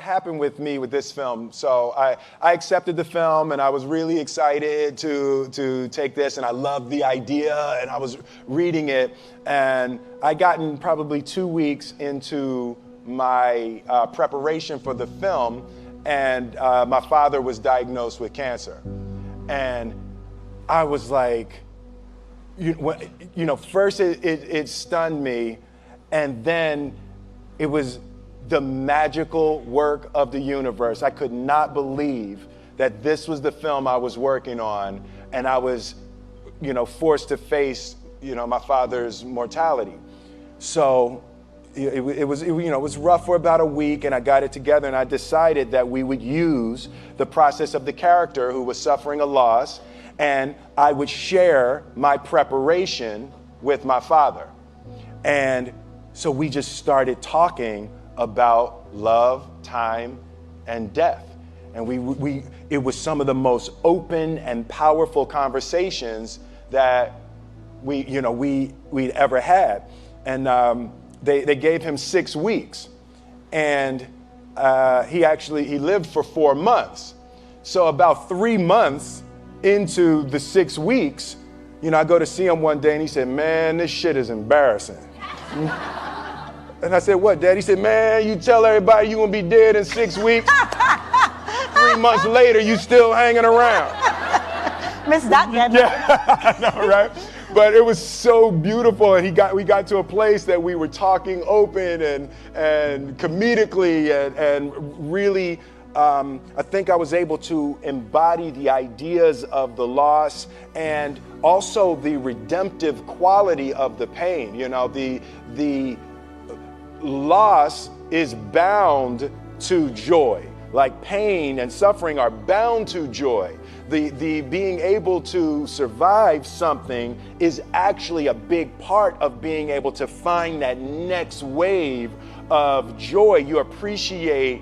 happened with me with this film. So I accepted the film, and I was really excited to take this, and I loved the idea, and I was reading it, and I gotten probably 2 weeks into my preparation for the film, and my father was diagnosed with cancer. And I was like, first it stunned me, and then it was the magical work of the universe. I could not believe that this was the film I was working on, and I was, forced to face, my father's mortality. So it was rough for about a week, and I got it together, and I decided that we would use the process of the character who was suffering a loss, and I would share my preparation with my father. And so we just started talking about love, time, and death. And it was some of the most open and powerful conversations that we'd ever had. And they gave him 6 weeks, and he lived for 4 months. So about 3 months into the 6 weeks, I go to see him one day, and he said, "Man, this shit is embarrassing." And I said, "What, Dad?" He said, "Man, you tell everybody you gonna be dead in 6 weeks. 3 months later, you still hanging around." Miss that, Dad. Yeah, I know, right? But it was so beautiful, and we got to a place that we were talking open and comedically, and really, I think I was able to embody the ideas of the loss and also the redemptive quality of the pain. The loss is bound to joy. Like pain and suffering are bound to joy. The being able to survive something is actually a big part of being able to find that next wave of joy. You appreciate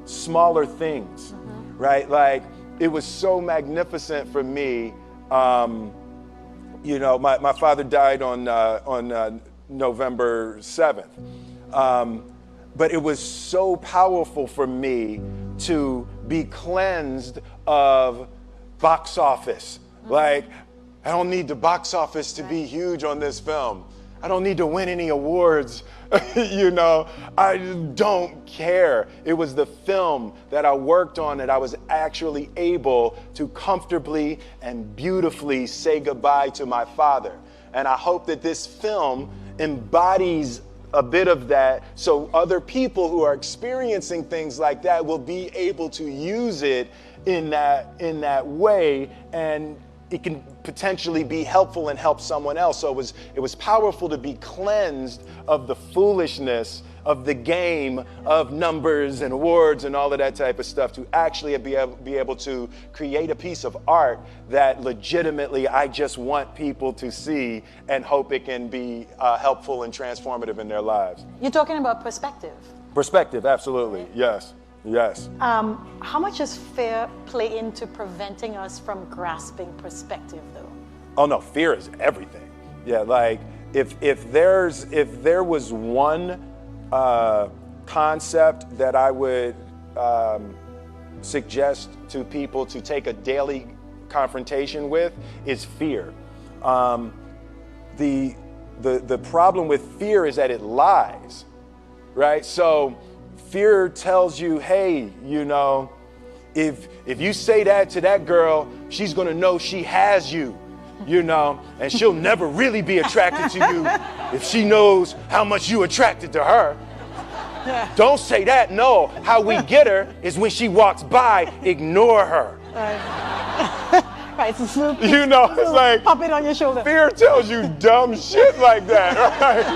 smaller things, right? Like, it was so magnificent for me. My father died on November 7th. But it was so powerful for me to be cleansed of box office. Like, I don't need the box office to be huge on this film. I don't need to win any awards. I don't care. It was the film that I worked on that I was actually able to comfortably and beautifully say goodbye to my father. And I hope that this film embodies a bit of that, so other people who are experiencing things like that will be able to use it in that way, and it can potentially be helpful and help someone else. So it was powerful to be cleansed of the foolishness of the game of numbers and awards and all of that type of stuff, to actually be able to create a piece of art that legitimately I just want people to see and hope it can be helpful and transformative in their lives. You're talking about perspective. Perspective, absolutely, yes. Yes. How much does fear play into preventing us from grasping perspective, though? Oh no, fear is everything. Yeah, like if there was one concept that I would suggest to people to take a daily confrontation with, is fear. The problem with fear is that it lies, right? So fear tells you, hey, if you say that to that girl, she's gonna know she has you, and she'll never really be attracted to you if she knows how much you attracted to her. Yeah. Don't say that. No, how we get her is when she walks by, ignore her. Right, it's a it's like pop it on your shoulder. Fear tells you dumb shit like that, right?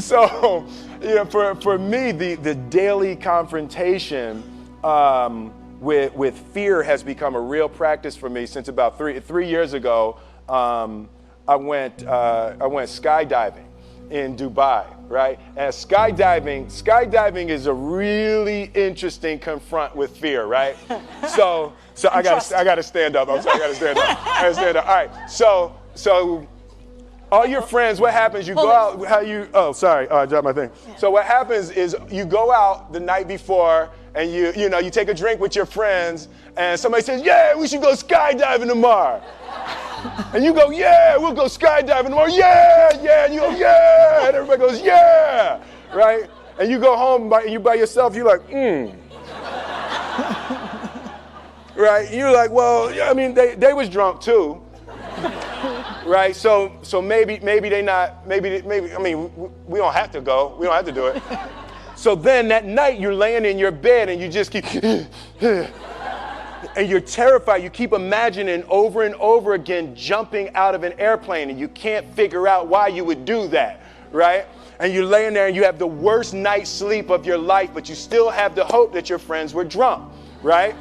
So for me, the daily confrontation with fear has become a real practice for me since about three years ago. I went skydiving in Dubai, right? And skydiving is a really interesting confront with fear, right? So I gotta stand up. I'm sorry, I gotta stand up. All right. So All your friends, what happens, you go out, sorry, I dropped my thing. Yeah. So what happens is you go out the night before and you take a drink with your friends and somebody says, yeah, we should go skydiving tomorrow. And you go, yeah, we'll go skydiving tomorrow, yeah, and you go, yeah, and everybody goes, yeah, right? And you go home and you by yourself, you're like, right? You're like, well, I mean, they was drunk too. Right, so maybe they not, maybe, I mean, we don't have to go, we don't have to do it. So then that night you're laying in your bed and you just keep, and you're terrified, you keep imagining over and over again jumping out of an airplane and you can't figure out why you would do that, right? And you're laying there and you have the worst night's sleep of your life, but you still have the hope that your friends were drunk, right?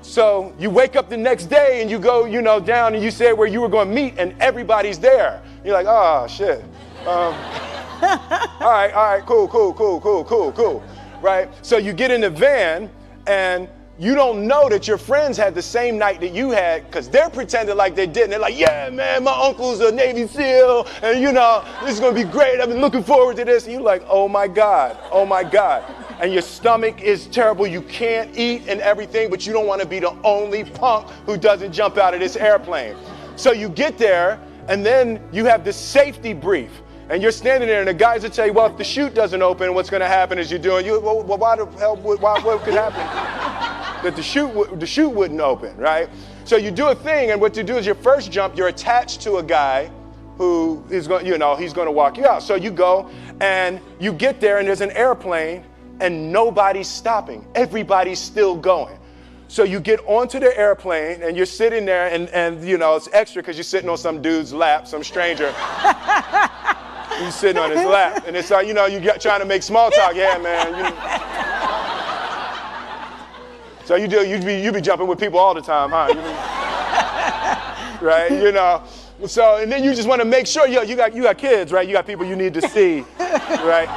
So you wake up the next day and you go, down and you say where you were going to meet and everybody's there. You're like, oh, shit. All right, cool. Right? So you get in the van and you don't know that your friends had the same night that you had because they're pretending like they didn't. They're like, yeah, man, my uncle's a Navy SEAL and, this is going to be great. I've been looking forward to this. And you're like, oh, my God. And your stomach is terrible. You can't eat and everything, but you don't want to be the only punk who doesn't jump out of this airplane. So you get there, and then you have this safety brief. And you're standing there, and the guys will tell you, well, if the chute doesn't open, what's going to happen is what could happen? That the chute wouldn't open, right? So you do a thing, and what you do is your first jump, you're attached to a guy who is going, he's going to walk you out. So you go, and you get there, and there's an airplane, and nobody's stopping. Everybody's still going. So you get onto the airplane and you're sitting there and it's extra because you're sitting on some dude's lap, some stranger. You're sitting on his lap. And it's like, you're trying to make small talk. Yeah, man. So you be jumping with people all the time, huh? Right? So, and then you just want to make sure, you got kids, right? You got people you need to see, right?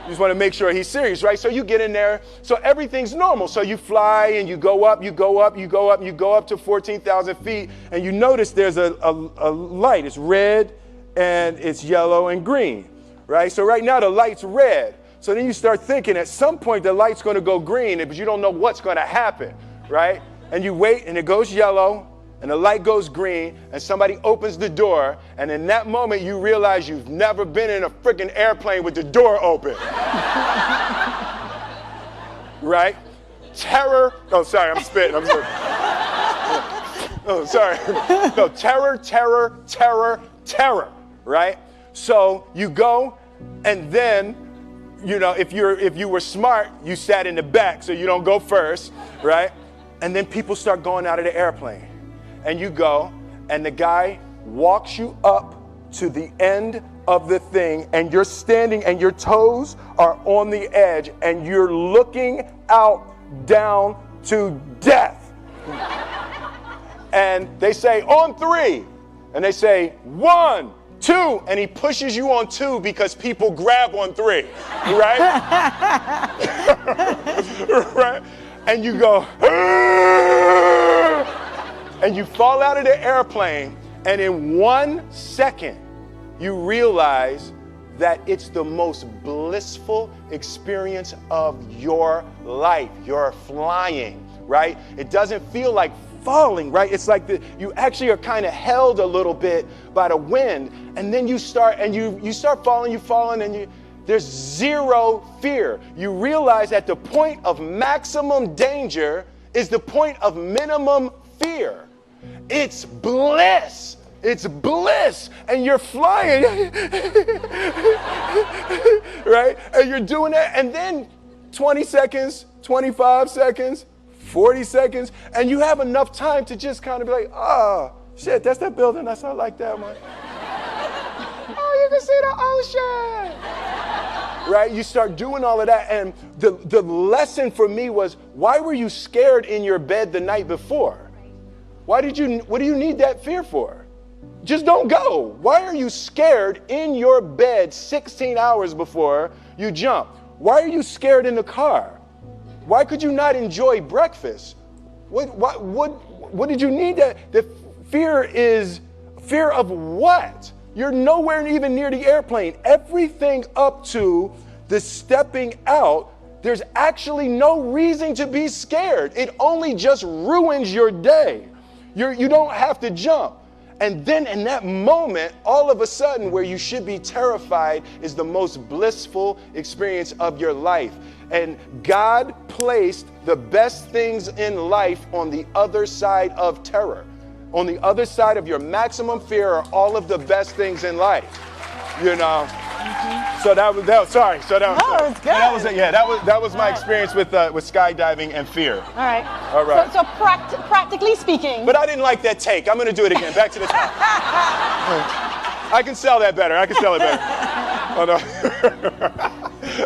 You just want to make sure he's serious, right? So you get in there, so everything's normal. So you fly and you go up to 14,000 feet, and you notice there's a light. It's red and it's yellow and green, right? So right now the light's red. So then you start thinking at some point the light's going to go green, but you don't know what's going to happen, right? And you wait and it goes yellow and the light goes green and somebody opens the door, and in that moment you realize you've never been in a freaking airplane with the door open. Right? Terror. Oh, sorry, I'm spitting. Oh, sorry. No, terror, right? So you go, and then, if you were smart, you sat in the back so you don't go first, right? And then people start going out of the airplane. And you go, and the guy walks you up to the end of the thing, and you're standing and your toes are on the edge, and you're looking out down to death. And they say, on 3. And they say, 1, 2. And he pushes you on 2 because people grab on 3, right? Right? And you go, and you fall out of the airplane, and in 1 second, you realize that it's the most blissful experience of your life. You're flying, right? It doesn't feel like falling, right? It's like you actually are kind of held a little bit by the wind, and then you start falling, and there's zero fear. You realize that the point of maximum danger is the point of minimum fear. It's bliss. It's bliss. And you're flying. Right? And you're doing that. And then 20 seconds, 25 seconds, 40 seconds. And you have enough time to just kind of be like, oh, shit, that's that building. That's not like that one. Oh, you can see the ocean. Right? You start doing all of that. And the lesson for me was, why were you scared in your bed the night before? What do you need that fear for? Just don't go. Why are you scared in your bed 16 hours before you jump? Why are you scared in the car? Why could you not enjoy breakfast? What did you need that? The fear is fear of what? You're nowhere even near the airplane. Everything up to the stepping out, there's actually no reason to be scared. It only just ruins your day. You don't have to jump. And then in that moment, all of a sudden, where you should be terrified is the most blissful experience of your life. And God placed the best things in life on the other side of terror. On the other side of your maximum fear are all of the best things in life. You know? So that was sorry. So that was, no, it's good. That was my experience with skydiving and fear. All right. All right. So practically speaking. But I didn't like that take. I'm going to do it again. Back to the top. I can sell that better. Oh, no.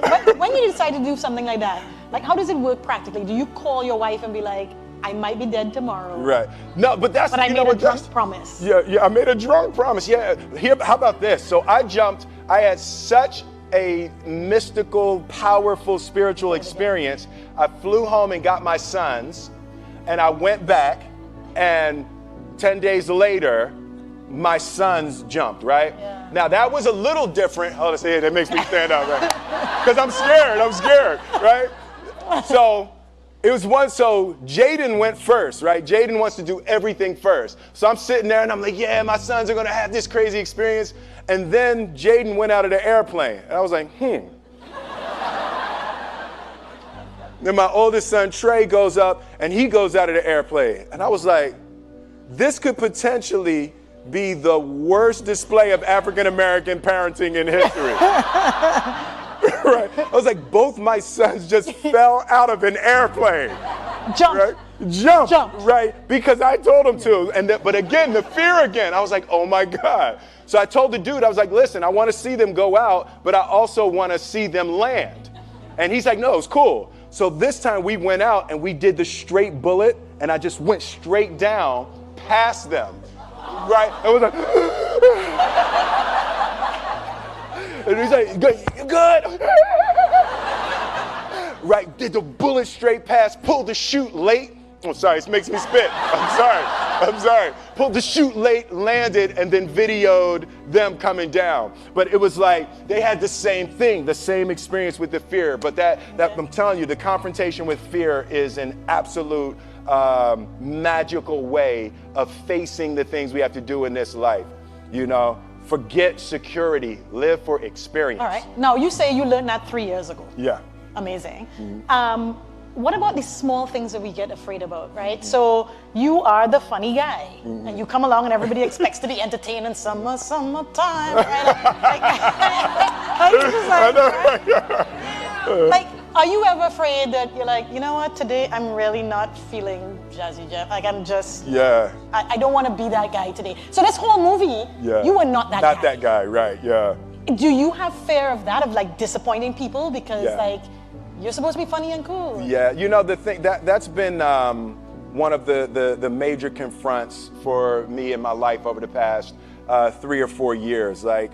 But when you decide to do something like that, like how does it work practically? Do you call your wife and be like, I might be dead tomorrow? Right. No, but that's, but I made a drunk promise. Yeah, I made a drunk promise. Yeah. Here, how about this? So I jumped. I had such a mystical, powerful, spiritual experience. I flew home and got my sons, and I went back, and 10 days later, my sons jumped, right? Yeah. Now, that was a little different. Oh, that makes me stand up, right? Because I'm scared, right? So Jaden went first, right? Jaden wants to do everything first. So I'm sitting there and I'm like, yeah, my sons are going to have this crazy experience. And then Jaden went out of the airplane. And I was like, Then my oldest son, Trey, goes up and he goes out of the airplane. And I was like, this could potentially be the worst display of African-American parenting in history. Right. I was like, both my sons just fell out of an airplane. Jumped. Right? Jumped. Right. Because I told them to. But again, the fear again. I was like, oh my God. So I told the dude, I was like, listen, I want to see them go out, but I also want to see them land. And he's like, no, it's cool. So this time we went out and we did the straight bullet, and I just went straight down past them. Right. I was like, and he's like, good. Right, did the bullet straight past, pulled the chute late. Oh, sorry, it makes me spit. I'm sorry. Pulled the chute late, landed, and then videoed them coming down. But it was like, they had the same thing, the same experience with the fear. But that I'm telling you, the confrontation with fear is an absolute magical way of facing the things we have to do in this life. You know, forget security, live for experience. All right. Now, you say you learned that 3 years ago. Yeah. Amazing. Mm-hmm. What about these small things that we get afraid about, right? Mm-hmm. So you are the funny guy, mm-hmm. and you come along and everybody expects to be entertained in summertime, right? Like, are you ever afraid that you're like, you know what, today I'm really not feeling Jazzy Jeff. Like I'm just, I don't want to be that guy today. So this whole movie, you were not that guy. Not that guy, right, yeah. Do you have fear of that, of like disappointing people because like, you're supposed to be funny and cool? Yeah, you know, the thing, that's been one of the major confronts for me in my life over the past 3 or 4 years. Like,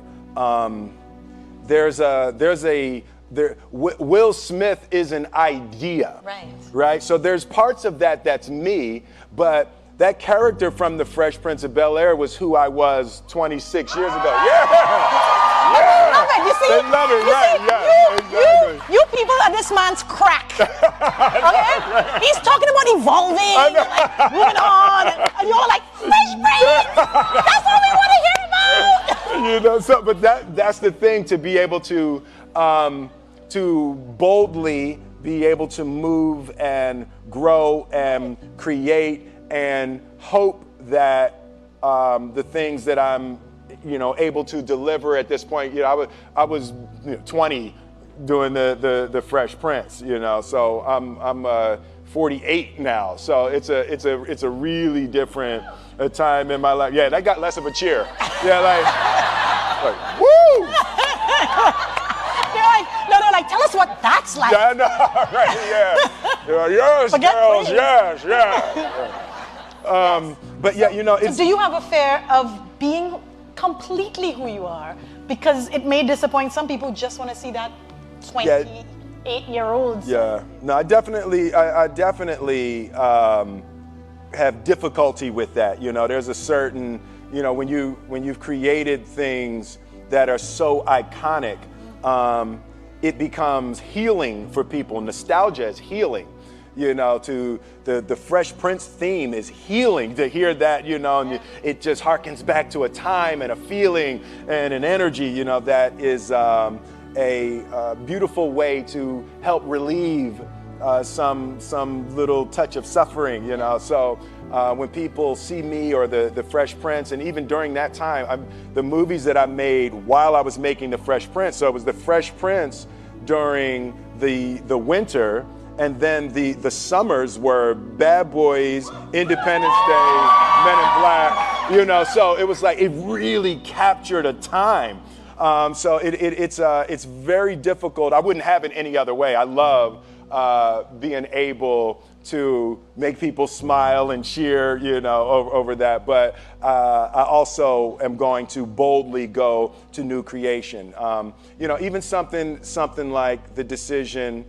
Will Smith is an idea. Right? So there's parts of that's me, but that character from The Fresh Prince of Bel-Air was who I was 26 years ago. I love it. You see? They love it, right? Exactly. You people are this man's crack. Okay? He's talking about evolving, and like moving on, and you're like, Fresh Prince! That's what we want to hear about! You know, so but that's the thing, to be able to boldly be able to move and grow and create and hope that the things that I'm able to deliver at this point. I was 20 doing the Fresh Prince, so I'm 48 now. So it's a really different time in my life. Yeah, that got less of a cheer. Yeah, like woo! They're like, tell us what that's like. Yeah, I know, right? Yeah. Yes, girls, yes. But yeah, it's. So do you have a fear of being completely who you are? Because it may disappoint some people who just want to see that 28-year-old. Yeah. No, I definitely have difficulty with that. There's a certain you know, when you've created things that are so iconic, it becomes healing for people. Nostalgia is healing. You know, to the Fresh Prince theme is healing to hear that, you know, and it just harkens back to a time and a feeling and an energy, you know, that is a beautiful way to help relieve some little touch of suffering, you know. So when people see me or the Fresh Prince, and even during that time, the movies that I made while I was making the Fresh Prince, so it was the Fresh Prince during the winter, and then the summers were Bad Boys, Independence Day, Men in Black, you know. So it was like it really captured a time. So it's very difficult. I wouldn't have it any other way. I love being able to make people smile and cheer, you know, over that. But I also am going to boldly go to new creation. You know, even something like the decision.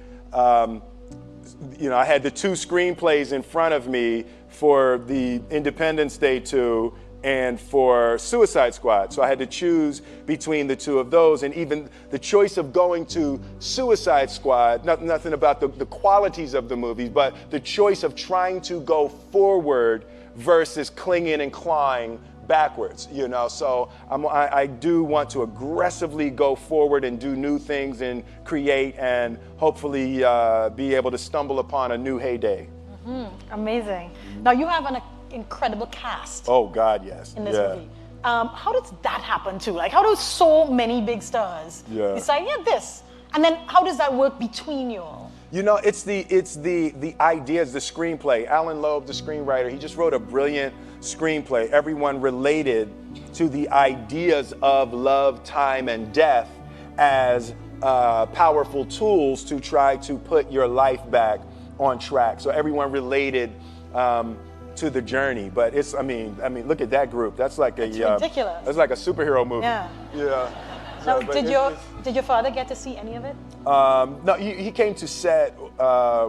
You know, I had the 2 screenplays in front of me for the Independence Day 2 and for Suicide Squad. So I had to choose between the 2 of those. And even the choice of going to Suicide Squad, nothing about the qualities of the movies, but the choice of trying to go forward versus clinging and clawing backwards, you know. So I do want to aggressively go forward and do new things and create and hopefully be able to stumble upon a new heyday. Amazing. Now you have an incredible cast. Oh God, yes. In this movie. How does that happen too? Like, how do so many big stars decide, this? And then how does that work between you all? You know, it's the ideas, the screenplay. Alan Loeb, the screenwriter, he just wrote a brilliant screenplay. Everyone related to the ideas of love, time, and death as powerful tools to try to put your life back on track. So everyone related to the journey. But it's, I mean, look at that group. That's like ridiculous. That's like a superhero movie. Yeah. So, did your father get to see any of it? No, he came to set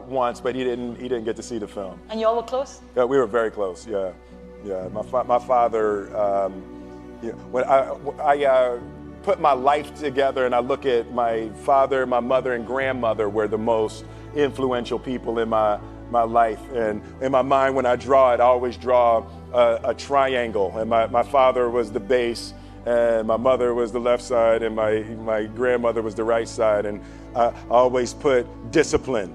once, but he didn't get to see the film. And you all were close? Yeah, we were very close. Yeah. My father. When I put my life together and I look at my father, my mother, and grandmother were the most influential people in my life. And in my mind, when I draw it, I always draw a triangle. And my father was the base. And my mother was the left side, and my grandmother was the right side. And I always put discipline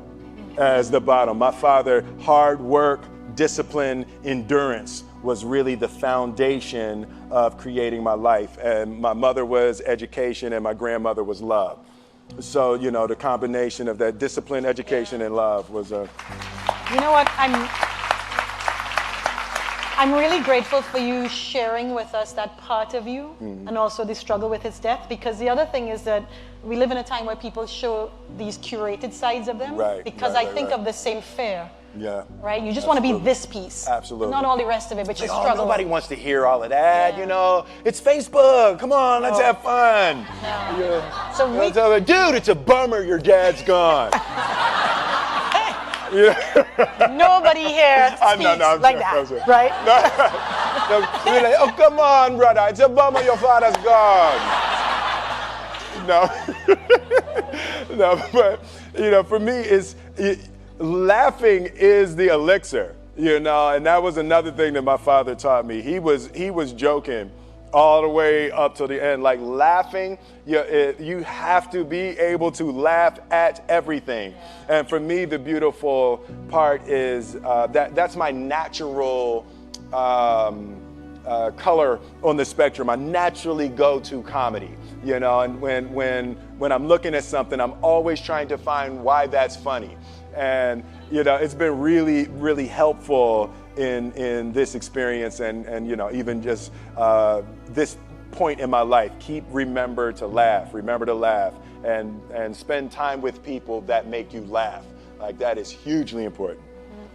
as the bottom. My father, hard work, discipline, endurance was really the foundation of creating my life. And my mother was education, and my grandmother was love. So, you know, the combination of that discipline, education, and love was a... You know what? I'm really grateful for you sharing with us that part of you and also the struggle with his death, because the other thing is that we live in a time where people show these curated sides of them. Because I think of the same fear. Yeah. Right? You just want to be this piece. Absolutely. Not all the rest of it, but you struggle. Nobody wants to hear all of that, you know. It's Facebook. Come on, let's have fun. No. Yeah. So dude, it's a bummer your dad's gone. Nobody here speaks like that, right? You're like, oh, come on, brother. It's a bummer your father's gone. No, but, you know, for me, laughing is the elixir, you know, and that was another thing that my father taught me. He was joking all the way up to the end. Like, laughing, you have to be able to laugh at everything. And for me, the beautiful part is that's my natural color on the spectrum. I naturally go to comedy, you know, and when I'm looking at something, I'm always trying to find why that's funny. And, you know, it's been really, really helpful in this experience and you know, even just this point in my life. Remember to laugh, and spend time with people that make you laugh. Like, that is hugely important.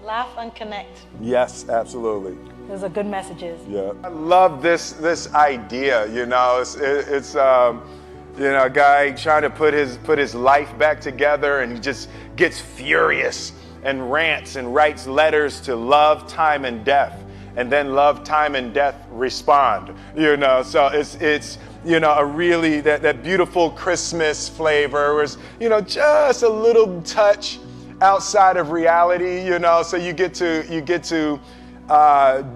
Laugh and connect. Yes, absolutely. Those are good messages. Yeah. I love this idea, you know. It's you know, a guy trying to put his life back together, and he just gets furious and rants and writes letters to love, time, and death. and then love, time, and death respond. You know, so it's you know, a really, that beautiful Christmas flavor was, you know, just a little touch outside of reality, you know, so you get to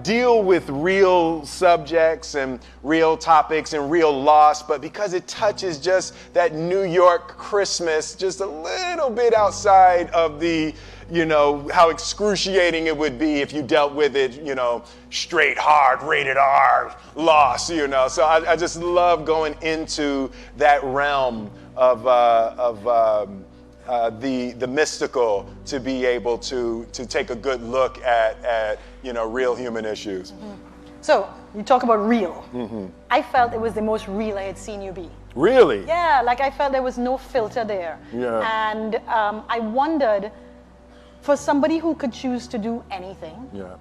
deal with real subjects and real topics and real loss, but because it touches just that New York Christmas just a little bit outside of the, you know, how excruciating it would be if you dealt with it, you know, straight, hard, rated R, loss, you know. So I just love going into that realm of the mystical, to be able to take a good look at you know, real human issues. Mm-hmm. So you talk about real. Mm-hmm. I felt it was the most real I had seen you be. Really? Yeah, like I felt there was no filter there. Yeah. And I wondered, for somebody who could choose to do anything, yeah,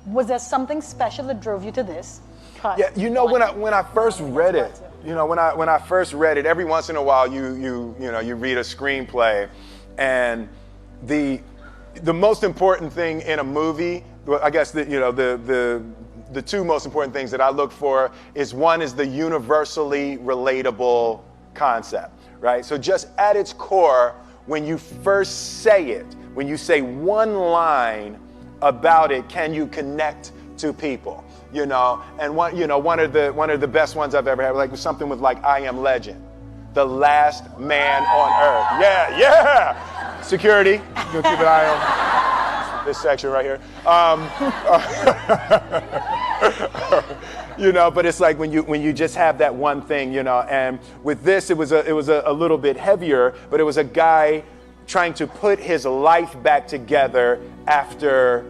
was there something special that drove you to this? Yeah, you know, when I first read it, you know, when I first read it, every once in a while you know, you read a screenplay, and the most important thing in a movie, well, I guess you know, the two most important things that I look for is, one is the universally relatable concept, right? So just at its core, when you first say it, when you say one line about it, can you connect to people? You know, and one of the best ones I've ever had, like something with like I Am Legend, the last man on earth. Yeah. Security, you can keep an eye on this section right here. You know, but it's like when you just have that one thing, you know. And with this, it was a little bit heavier, but it was a guy trying to put his life back together after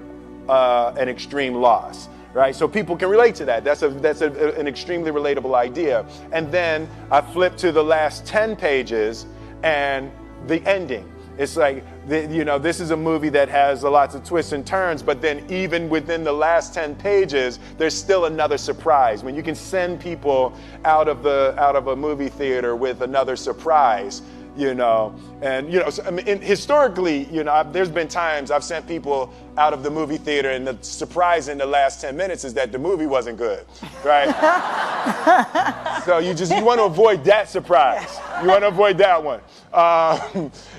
an extreme loss. Right, so people can relate to that. That's an extremely relatable idea. And then I flip to the last 10 pages and the ending. It's like, you know, this is a movie that has lots of twists and turns, but then even within the last 10 pages, there's still another surprise. When you can send people out of a movie theater with another surprise, you know, and, you know, so, I mean, historically, you know, there's been times I've sent people out of the movie theater, and the surprise in the last 10 minutes is that the movie wasn't good, right? So you want to avoid that surprise. You want to avoid that one.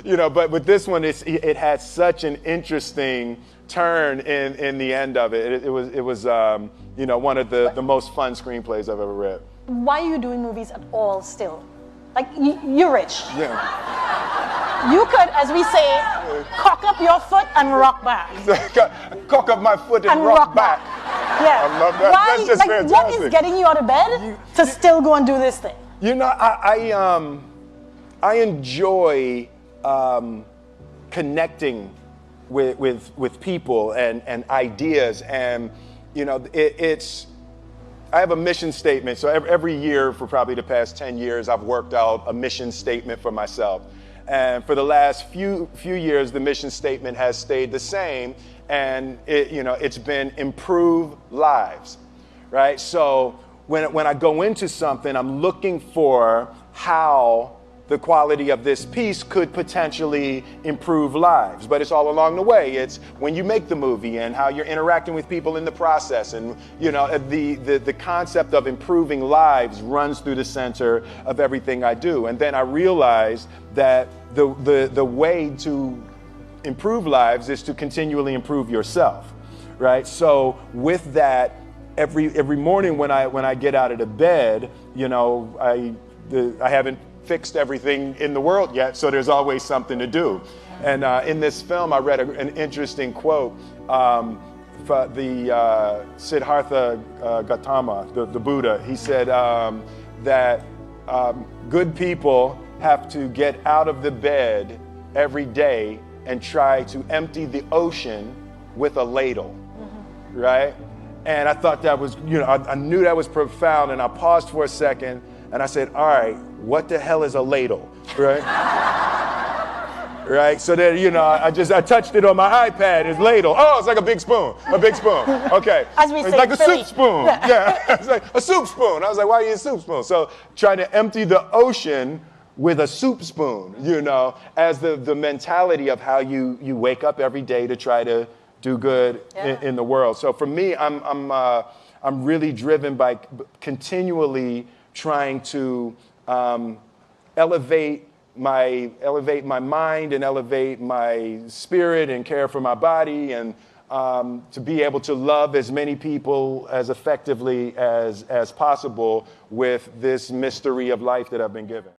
You know, but with this one, it had such an interesting turn in the end of it. It was you know, one of the most fun screenplays I've ever read. Why are you doing movies at all still? Like, you're rich. Yeah. You could, as we say, cock up your foot and rock back. Cock up my foot and rock back. Yeah. I love that. Why, that's just like, fantastic. what is getting you out of bed to still go and do this thing? You know, I enjoy connecting with people and ideas, and you know, I have a mission statement. So every year for probably the past 10 years, I've worked out a mission statement for myself. And for the last few years, the mission statement has stayed the same. And it's been improve lives, right? So when I go into something, I'm looking for how the quality of this piece could potentially improve lives. But it's all along the way. It's when you make the movie and how you're interacting with people in the process. And, you know, the concept of improving lives runs through the center of everything I do. And then I realized that the way to improve lives is to continually improve yourself, right? So with that, every morning when I get out of the bed, you know, I haven't fixed everything in the world yet, so there's always something to do. And in this film, I read an interesting quote for the Siddhartha Gautama, the Buddha. He said that good people have to get out of the bed every day and try to empty the ocean with a ladle, right? And I thought that was, you know, I knew that was profound, and I paused for a second, and I said, all right, what the hell is a ladle, right? Right, so then, you know, I touched it on my iPad, it's ladle. Oh, it's like a big spoon, okay. As we it's say, like a Philly. soup spoon, yeah, it's like a soup spoon. I was like, why do you use a soup spoon? So trying to empty the ocean with a soup spoon, you know, as the mentality of how you wake up every day to try to do good in the world. So for me, I'm really driven by continually trying to elevate my mind and elevate my spirit and care for my body, and to be able to love as many people as effectively as possible with this mystery of life that I've been given.